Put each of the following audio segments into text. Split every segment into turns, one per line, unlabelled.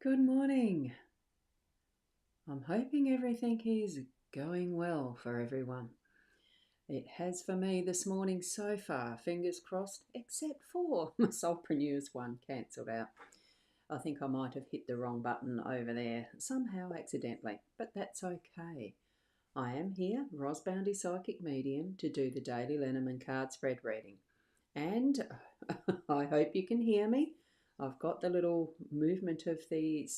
Good morning. I'm hoping everything is going well for everyone. It has for me this morning so far, fingers crossed, except for my Solpreneur's one cancelled out. I think I might have hit the wrong button over there, somehow accidentally, but that's okay. I am here, rosboundy psychic medium, to do the daily Lenormand card spread reading. And I hope you can hear me. I've got the little movement of the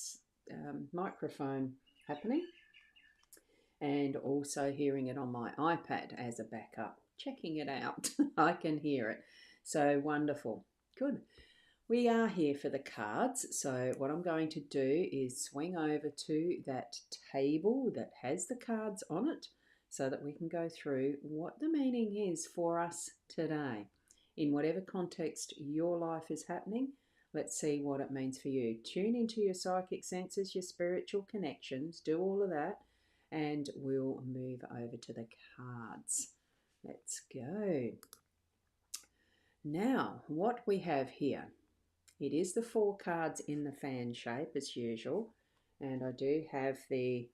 microphone happening and also hearing it on my iPad as a backup, checking it out. I can hear it. So wonderful. Good. We are here for the cards. So what I'm going to do is swing over to that table that has the cards on it so that we can go through what the meaning is for us today. In whatever context your life is happening, let's see what it means for you. Tune into your psychic senses, your spiritual connections, do all of that, and we'll move over to the cards. Let's go. Now, what we have here, it is the 4 cards in the fan shape as usual, and I do have the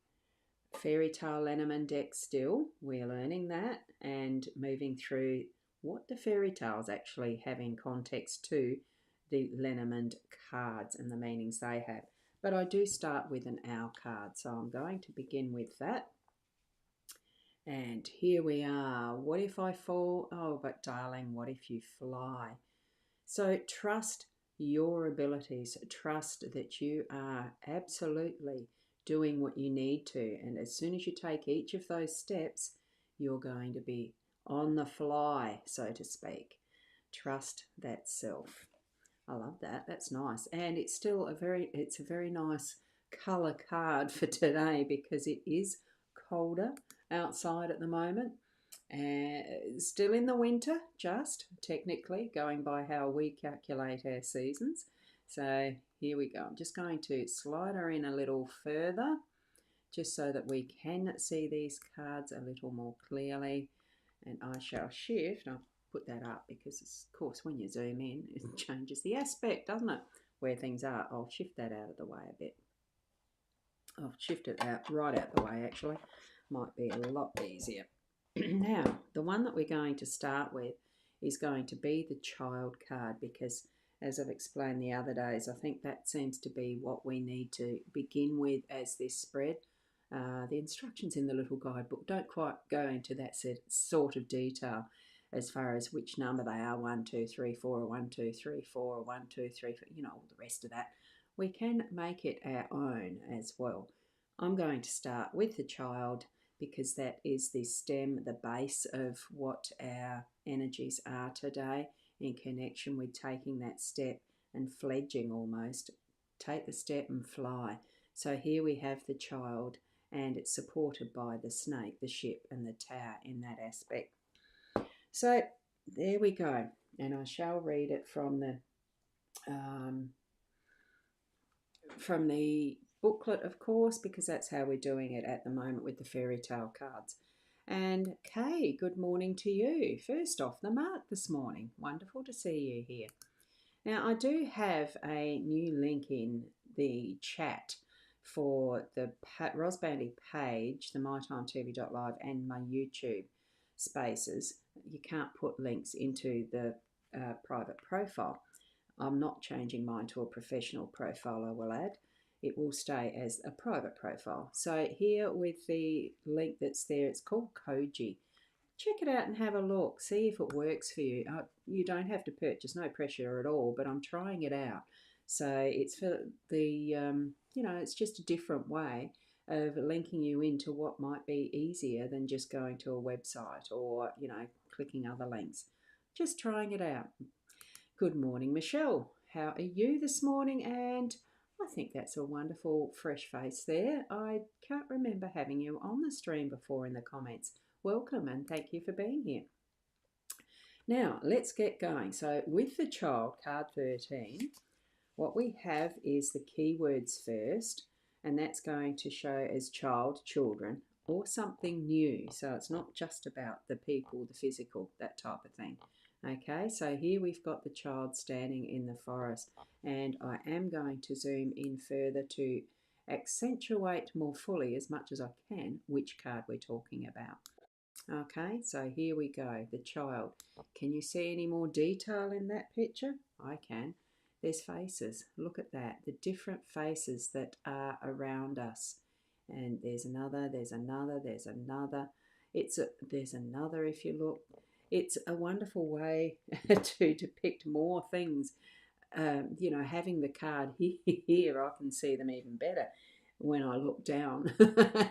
Fairy Tale Lenormand deck still. We're learning that and moving through what the fairy tales actually have in context to the Lenormand cards and the meanings they have. But I do start with an owl card, so I'm going to begin with that. And here we are. What if I fall? Oh, but darling, what if you fly? So trust your abilities. Trust that you are absolutely doing what you need to. And as soon as you take each of those steps, you're going to be on the fly, so to speak. Trust that self. I love that. That's nice. And it's still it's a very nice color card for today because it is colder outside at the moment. And still in the winter, just technically going by how we calculate our seasons. So here we go. I'm just going to slide her in a little further just so that we can see these cards a little more clearly. And I shall shift. I'll put that up because, of course, when you zoom in, it changes the aspect, doesn't it? Where things are. I'll shift that out of the way a bit. I'll shift it out right out the way, actually. Might be a lot easier. Now, the one that we're going to start with is going to be the child card because, as I've explained the other days, I think that seems to be what we need to begin with as this spread. The instructions in the little guidebook don't quite go into that sort of detail as far as which number they are, 1, 2, 3, 4, or 1, 2, 3, 4, or 1, 2, 3, 4, you know, all the rest of that. We can make it our own as well. I'm going to start with the child because that is the stem, the base of what our energies are today in connection with taking that step and fledging almost. Take the step and fly. So here we have the child and it's supported by the snake, the ship and the tower in that aspect. So there we go. And I shall read it from the booklet, of course, because that's how we're doing it at the moment with the fairy tale cards. And Kay, good morning to you. First off the mark this morning. Wonderful to see you here. Now, I do have a new link in the chat for the rosboundy page, the mytimetv.live, and my YouTube spaces. You can't put links into the private profile. I'm not changing mine to a professional profile, I will add. It will stay as a private profile. So here with the link that's there, it's called Koji. Check it out and have a look. See if it works for you. You don't have to purchase, no pressure at all, but I'm trying it out. So it's for the, it's just a different way of linking you into what might be easier than just going to a website or, clicking other links. Just trying it out. Good morning, Michelle. How are you this morning? And I think that's a wonderful fresh face there. I can't remember having you on the stream before in the comments. Welcome and thank you for being here. Now, let's get going. So with the child, card 13, what we have is the keywords first, and that's going to show as child, children, or something new. So it's not just about the people, the physical, that type of thing. Okay, so here we've got the child standing in the forest, and I am going to zoom in further to accentuate more fully as much as I can which card we're talking about. Okay, so here we go, the child. Can you see any more detail in that picture? I can. There's faces. Look at that, the different faces that are around us. And there's another, there's another, there's another. There's another if you look. It's a wonderful way to depict more things. Having the card here, I can see them even better when I look down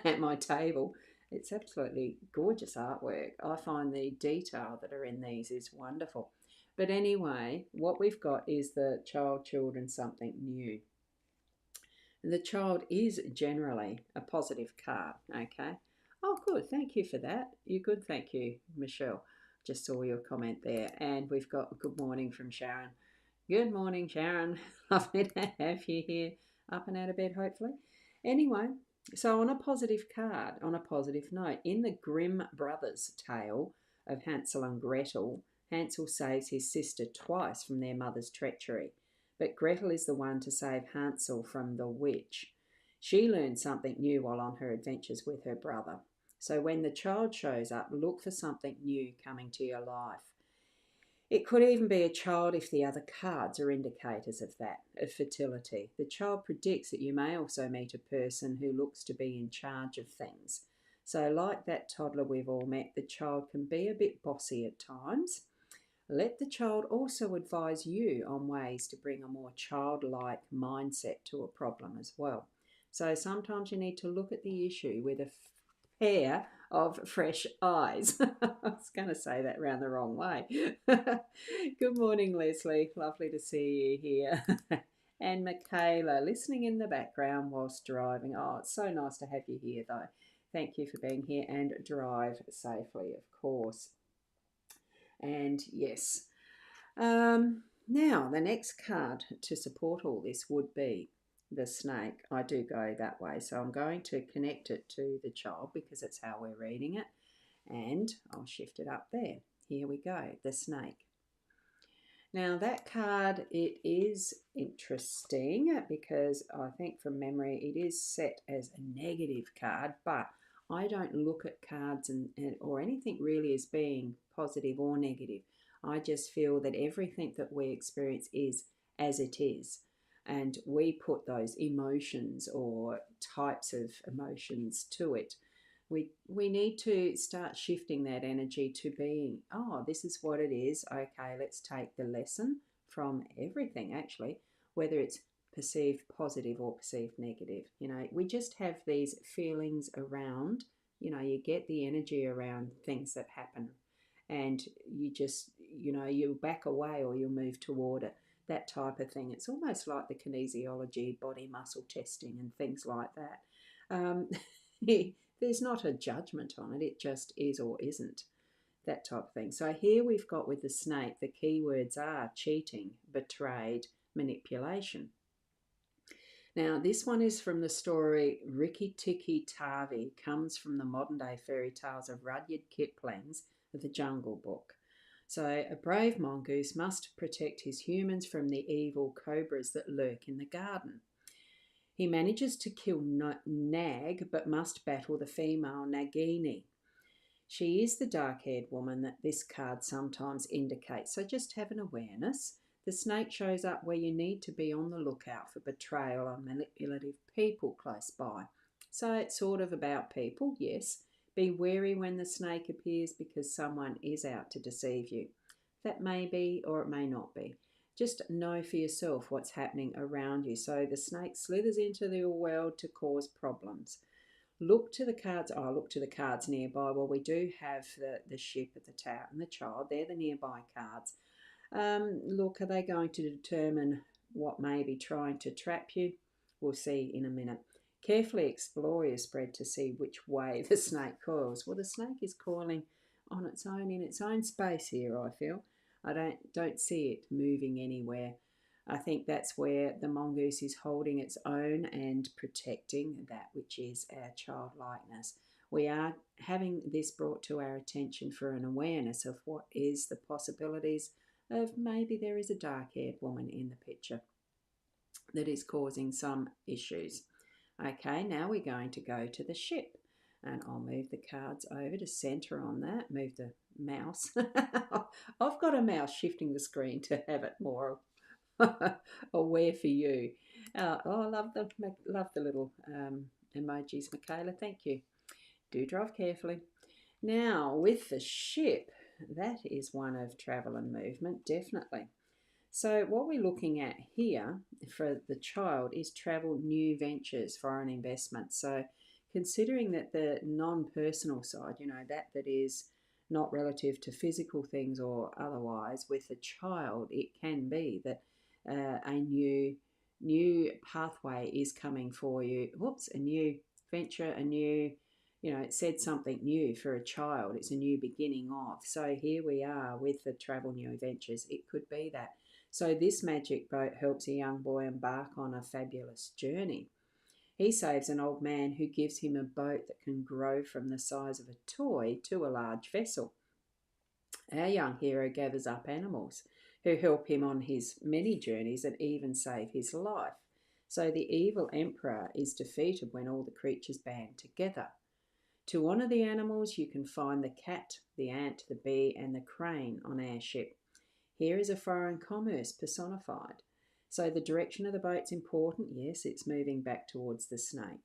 at my table. It's absolutely gorgeous artwork. I find the detail that are in these is wonderful. But anyway, what we've got is the child, children, something new. The child is generally a positive card, okay? Oh, good. Thank you for that. You're good. Thank you, Michelle. Just saw your comment there. And we've got good morning from Sharon. Good morning, Sharon. Lovely to have you here, up and out of bed, hopefully. Anyway, so on a positive card, on a positive note, in the Grimm brothers' tale of Hansel and Gretel, Hansel saves his sister twice from their mother's treachery, but Gretel is the one to save Hansel from the witch. She learns something new while on her adventures with her brother. So when the child shows up, look for something new coming to your life. It could even be a child if the other cards are indicators of that, of fertility. The child predicts that you may also meet a person who looks to be in charge of things. So, like that toddler we've all met, the child can be a bit bossy at times. Let the child also advise you on ways to bring a more childlike mindset to a problem as well. So, sometimes you need to look at the issue with a pair of fresh eyes. I was going to say that round the wrong way. Good morning, Leslie. Lovely to see you here. And Michaela, listening in the background whilst driving. Oh, it's so nice to have you here, though. Thank you for being here, and drive safely, of course. And yes. Now, the next card to support all this would be the snake. I do go that way, so I'm going to connect it to the child because it's how we're reading it, and I'll shift it up there. Here we go, the snake. Now that card, it is interesting because I think from memory it is set as a negative card, but I don't look at cards or anything really as being positive or negative. I just feel that everything that we experience is as it is. And we put those emotions or types of emotions to it. We need to start shifting that energy to being, oh, this is what it is. Okay, let's take the lesson from everything, actually, whether it's perceived positive or perceived negative. We just have these feelings around, you get the energy around things that happen, and you just, you back away or you'll move toward it, that type of thing. It's almost like the kinesiology, body muscle testing, and things like that. There's not a judgment on it, it just is or isn't, that type of thing. So here we've got with the snake, the keywords are cheating, betrayed, manipulation. Now, this one is from the story Rikki Tikki Tavi, comes from the modern day fairy tales of Rudyard Kipling's The Jungle Book. So, a brave mongoose must protect his humans from the evil cobras that lurk in the garden. He manages to kill Nag, but must battle the female Nagini. She is the dark-haired woman that this card sometimes indicates, so just have an awareness. The snake shows up where you need to be on the lookout for betrayal and manipulative people close by. So it's sort of about people, yes. Be wary when the snake appears because someone is out to deceive you. That may be or it may not be. Just know for yourself what's happening around you. So the snake slithers into the world to cause problems. Look to the cards. Oh, look to the cards nearby. Well, we do have the ship at the tower and the child. They're the nearby cards. Look, are they going to determine what may be trying to trap you? We'll see in a minute. Carefully explore your spread to see which way the snake coils. Well, the snake is coiling on its own, in its own space here, I feel. I don't see it moving anywhere. I think that's where the mongoose is holding its own and protecting that which is our childlikeness. we are having this brought to our attention for an awareness of what is the possibilities of maybe there is a dark-haired woman in the picture that is causing some issues. Okay, now we're going to go to the ship, and I'll move the cards over to center on that, move the mouse. I've got a mouse shifting the screen to have it more aware for you. I love the little emojis, Michaela. Thank you. Do drive carefully. Now, with the ship, that is one of travel and movement, definitely. So what we're looking at here for the child is travel, new ventures, foreign investment. So considering that the non-personal side, that is not relative to physical things or otherwise, with the child, it can be that a new pathway is coming for you. Whoops, a new venture, a new, it said something new for a child. It's a new beginning of. So here we are with the travel, new ventures. It could be that. So this magic boat helps a young boy embark on a fabulous journey. He saves an old man who gives him a boat that can grow from the size of a toy to a large vessel. Our young hero gathers up animals who help him on his many journeys and even save his life. So the evil emperor is defeated when all the creatures band together. To honour the animals, you can find the cat, the ant, the bee, and the crane on our ship. Here is a foreign commerce personified. So the direction of the boat's important. Yes, it's moving back towards the snake.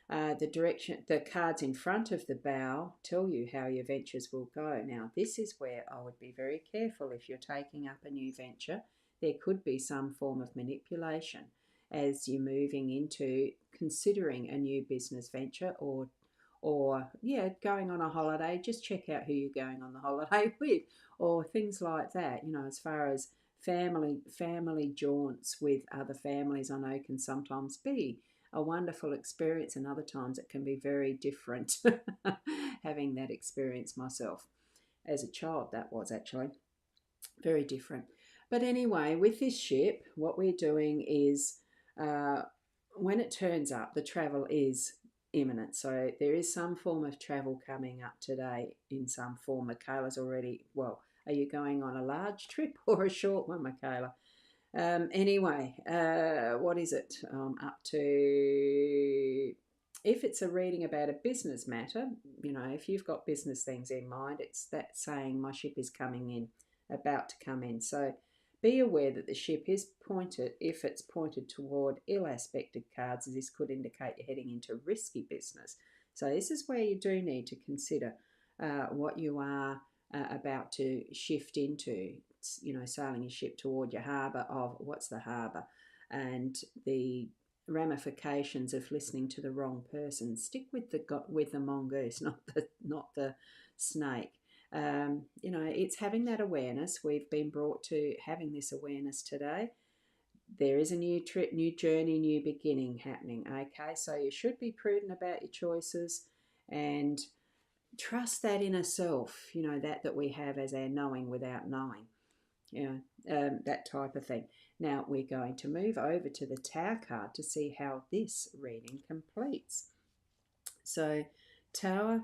The cards in front of the bow tell you how your ventures will go. Now, this is where I would be very careful if you're taking up a new venture. There could be some form of manipulation as you're moving into considering a new business venture or going on a holiday. Just check out who you're going on the holiday with, or things like that. As far as family jaunts with other families, I know can sometimes be a wonderful experience, and other times it can be very different. Having that experience myself as a child, that was actually very different. But anyway, with this ship, what we're doing is when it turns up, the travel is imminent. So there is some form of travel coming up today in some form. Michaela's already, well, are you going on a large trip or a short one, Michaela? Anyway, what is it? Up to, if it's a reading about a business matter, if you've got business things in mind, it's that saying, my ship is coming in, about to come in. So be aware that the ship is pointed, if it's pointed toward ill-aspected cards, this could indicate you're heading into risky business. So this is where you do need to consider what you are about to shift into, sailing your ship toward your harbour of, what's the harbour? And the ramifications of listening to the wrong person. Stick with the mongoose, not the snake. It's having that awareness. We've been brought to having this awareness today. There is a new trip, new journey, new beginning happening. Okay, so you should be prudent about your choices and trust that inner self, that we have as our knowing without knowing, that type of thing. Now we're going to move over to the Tower card to see how this reading completes. So Tower,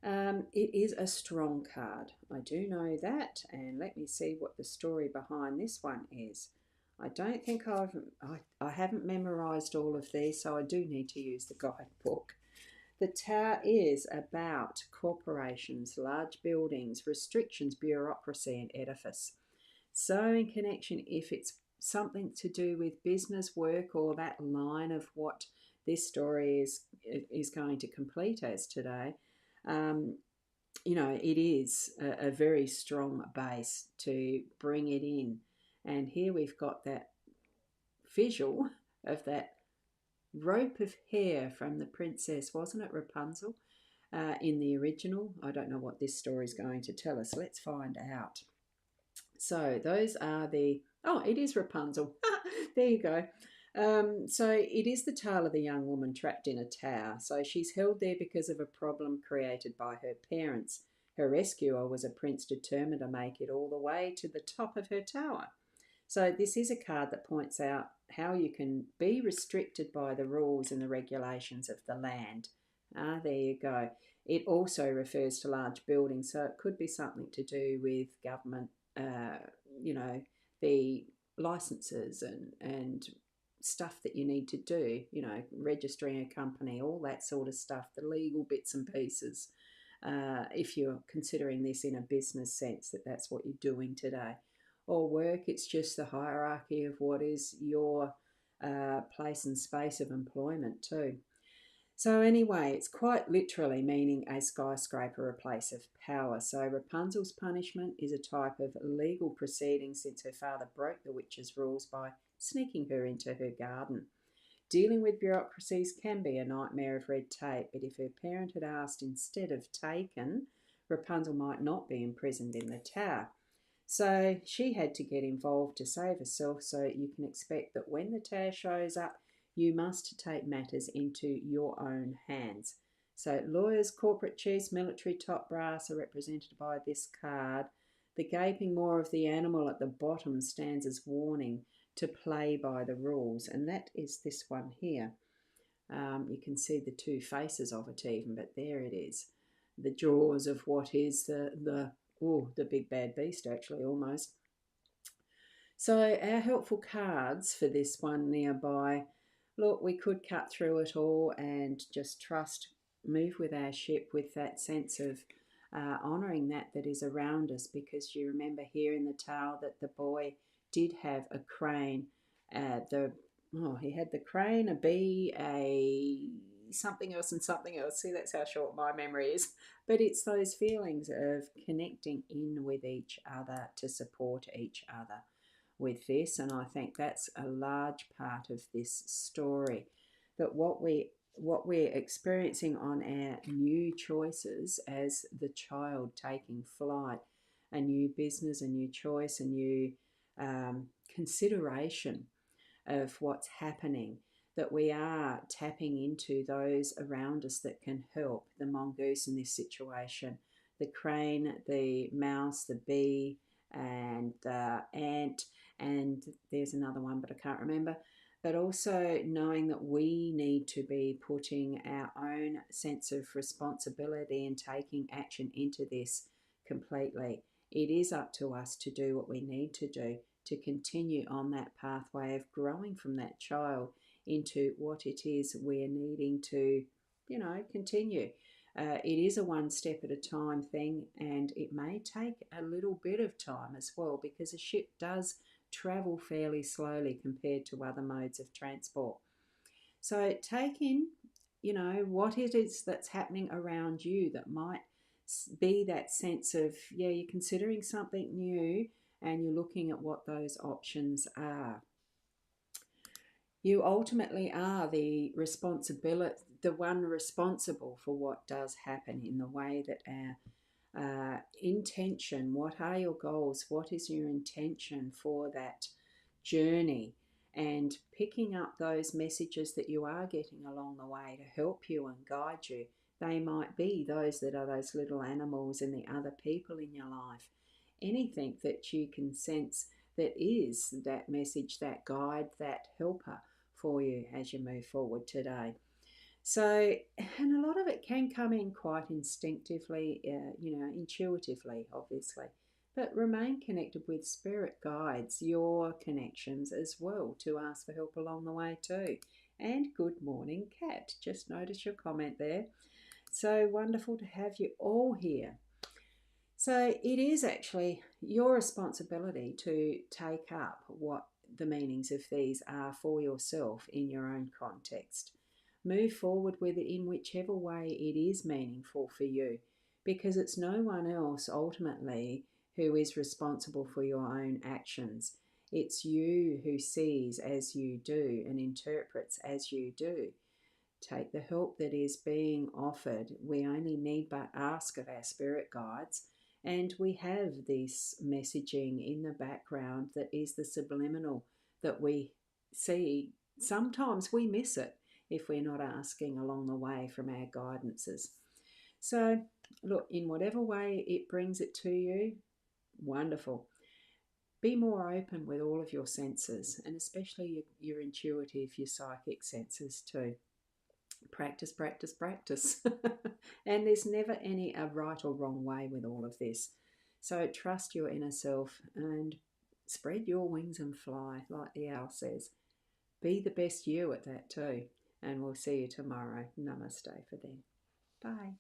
it is a strong card. I do know that, and let me see what the story behind this one is. I don't think I haven't memorized all of these, so I do need to use the guidebook. The Tower is about corporations, large buildings, restrictions, bureaucracy, and edifice. So in connection, if it's something to do with business, work, or that line of what this story is going to complete as today, it is a very strong base to bring it in. And here we've got that visual of that rope of hair from the princess, wasn't it Rapunzel? In the original. I don't know what this story is going to tell us. Let's find out. So those are it is Rapunzel. There you go. So it is the tale of the young woman trapped in a tower. So she's held there because of a problem created by her parents. Her rescuer was a prince determined to make it all the way to the top of her tower. So this is a card that points out how you can be restricted by the rules and the regulations of the land. Ah, there you go. It also refers to large buildings, so it could be something to do with government, uh, you know, the licenses and stuff that you need to do, registering a company, all that sort of stuff, the legal bits and pieces. If you're considering this in a business sense, that's what you're doing today. Or work, it's just the hierarchy of what is your place and space of employment too. So, anyway, it's quite literally meaning a skyscraper, a place of power. So, Rapunzel's punishment is a type of legal proceeding since her father broke the witch's rules by sneaking her into her garden. Dealing with bureaucracies can be a nightmare of red tape, but if her parent had asked instead of taken, Rapunzel might not be imprisoned in the tower. So she had to get involved to save herself, so you can expect that when the tower shows up, you must take matters into your own hands. So lawyers, corporate chiefs, military top brass are represented by this card. The gaping maw of the animal at the bottom stands as warning to play by the rules, and that is this one here. You can see the two faces of it even, but there it is. The jaws of what is the big bad beast, actually, almost. So our helpful cards for this one nearby. Look, we could cut through it all and just trust, move with our ship with that sense of honouring that is around us, because you remember here in the tale that the boy did have a crane. He had the crane, a bee, a something else and something else. See, that's how short my memory is. But it's those feelings of connecting in with each other to support each other with this. And I think that's a large part of this story, that what we're experiencing on our new choices as the child taking flight, a new business, a new choice, a new consideration of what's happening, that we are tapping into those around us that can help. The mongoose in this situation, the crane, the mouse, the bee, and the ant, and there's another one, but I can't remember. But also knowing that we need to be putting our own sense of responsibility and taking action into this completely. It is up to us to do what we need to do to continue on that pathway of growing from that child into what it is we're needing to, continue. It is a one step at a time thing, and it may take a little bit of time as well, because a ship does travel fairly slowly compared to other modes of transport. So take in, what it is that's happening around you that might be that sense of, you're considering something new and you're looking at what those options are. You ultimately are the one responsible for what does happen in the way that our intention, what are your goals, what is your intention for that journey, and picking up those messages that you are getting along the way to help you and guide you. They might be those that are those little animals and the other people in your life. Anything that you can sense that is that message, that guide, that helper for you as you move forward today. So, and a lot of it can come in quite instinctively, intuitively, obviously. But remain connected with spirit guides, your connections as well, to ask for help along the way too. And good morning, Kat. Just notice your comment there. So wonderful to have you all here. So it is actually your responsibility to take up what the meanings of these are for yourself in your own context. Move forward with it in whichever way it is meaningful for you, because it's no one else ultimately who is responsible for your own actions. It's you who sees as you do and interprets as you do. Take the help that is being offered. We only need but ask of our spirit guides. And we have this messaging in the background that is the subliminal that we see. Sometimes we miss it if we're not asking along the way from our guidances. So, look, in whatever way it brings it to you, wonderful. Be more open with all of your senses, and especially your intuitive, your psychic senses too. Practice, practice, practice. And there's never any a right or wrong way with all of this. So trust your inner self and spread your wings and fly, like the owl says. Be the best you at that too. And we'll see you tomorrow. Namaste for then. Bye.